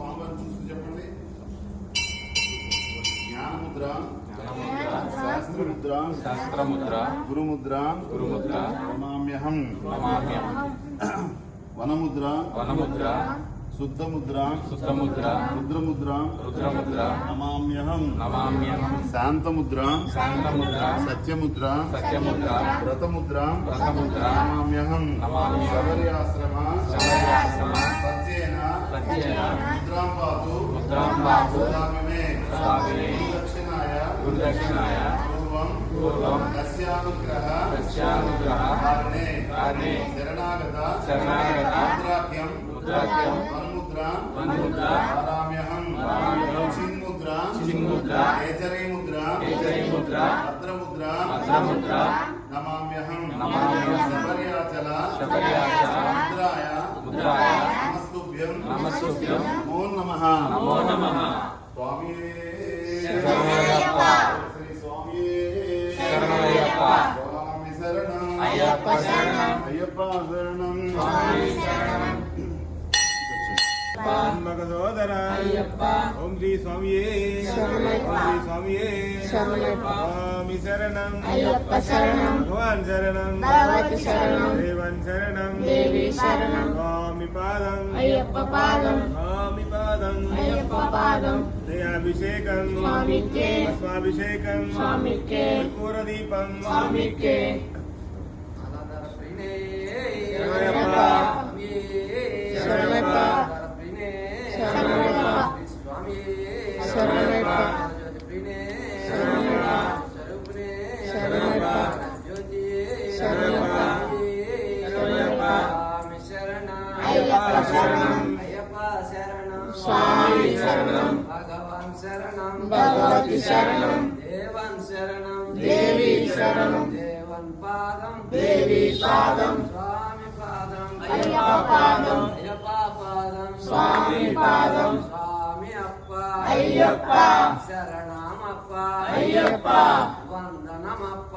స్వామివారిని చూస్తూ చెప్పండి. జ్ఞానముద్ర, శాస్త్రముద్ర, గురుముద్ర, నమామ్యహం. వనముద్ర, శుద్ధముద్ర, రుద్రముద్ర, నమామ్యహం. శాంతముద్ర, సత్యముద్ర, వ్రతముద్ర, నమామ్యహం. శబర్యాశ్రమ సత్యేన ముద్రాం పాతు గురుదక్షిణాయ పూర్వం తస్యానుగ్రహ కారణే శరణాగత ముద్రాఖ్యం వన్ముద్ర ఆరామ్యహం. చిన్ముద్ర కేచరీముద్ర భద్రముద్ర నమామ్యహం. శబర్యాచల ముద్రాయ నమస్తుభ్యం. నమో నమః. స్వామి శరణం. అయ్యప్ప శరణం. సోదర ఓం శ్రీ స్వామియే, స్వామియే స్వామి శరణం, భగవాన్ శరణం, దేవన్ శరణం, స్వామి పాదం, స్వామి పాదం, దయాభిషేకం, భస్మాభిషేకం, కర్పూరదీపం, స్వామి శరణం, భగవతి శరణం, దేవన్ శరణం, దేవి శరణం, దేవి పాదం, స్వామి పాదం, అయ్యప్ప పాదం, స్వామి పాదం, స్వామి అప్ప, అయ్యప్ప శరణమప్ప, అయ్యప్ప వందనమప్ప.